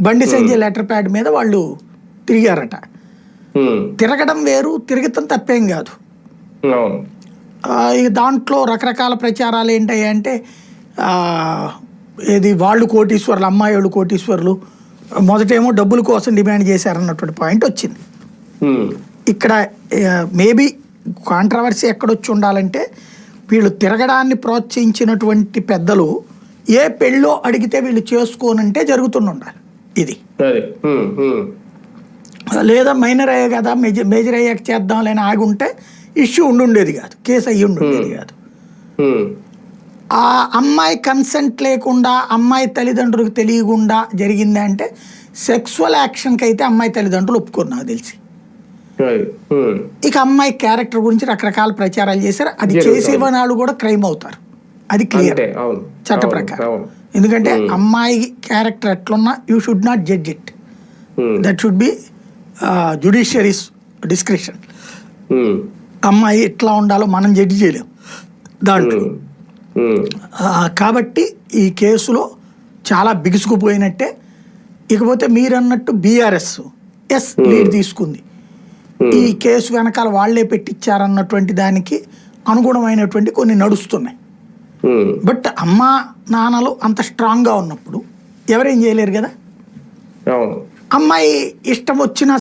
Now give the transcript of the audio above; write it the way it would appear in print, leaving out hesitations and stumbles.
Bandi Sanjay letter pad మీద వాళ్ళు తిరిగారట. తిరగడం వేరు, తిరగటం తప్పేం కాదు. ఇక దాంట్లో రకరకాల ప్రచారాలు ఏంటంటే ఏది వాళ్ళు కోటీశ్వర్లు, అమ్మాయి వాళ్ళు కోటీశ్వర్లు, మొదటేమో డబ్బుల కోసం డిమాండ్ చేశారన్నటువంటి పాయింట్ వచ్చింది. ఇక్కడ మేబీ కాంట్రవర్సీ ఎక్కడొచ్చి ఉండాలంటే వీళ్ళు తిరగడాన్ని ప్రోత్సహించినటువంటి పెద్దలు ఏ పెళ్ళో అడిగితే వీళ్ళు చేసుకోనంటే జరుగుతుండాలి ఇది. లేదా మైనర్ అయ్యే కదా మేజర్ అయ్యాక చేద్దాంలేని ఆగి ఉంటే ఇష్యూ ఉండుండేది కాదు, కేసు అయ్యి ఉండుండేది కాదు. ఆ అమ్మాయి కన్సెంట్ లేకుండా అమ్మాయి తల్లిదండ్రులకు తెలియకుండా జరిగింది అంటే సెక్సువల్ యాక్షన్కి అయితే అమ్మాయి తల్లిదండ్రులు ఒప్పుకోరు నాకు తెలిసి. ఇక అమ్మాయి క్యారెక్టర్ గురించి రకరకాల ప్రచారాలు చేశారు. అది చేసే వాళ్ళు కూడా క్రైమ్ అవుతారు, అది క్లియర్ చట్ట ప్రకారం. ఎందుకంటే అమ్మాయి క్యారెక్టర్ ఎట్లున్నా you should not judge it, that should be judiciary's description. అమ్మాయి ఎట్లా ఉండాలో మనం జడ్జి చేయలేం దాంట్లో. కాబట్టి ఈ కేసులో చాలా బిగుసుకుపోయినట్టే. ఇకపోతే మీరన్నట్టు బీఆర్ఎస్ లీడ్ తీసుకుంది. ఈ కేసు వెనకాల వాళ్లే పెట్టించారన్నటువంటి దానికి అనుగుణమైనటువంటి కొన్ని నడుస్తున్నాయి. బట్ అమ్మా నాన్నలు అంత స్ట్రాంగ్గా ఉన్నప్పుడు ఎవరేం చేయలేరు కదా. అమ్మాయి ఇష్టం వచ్చిన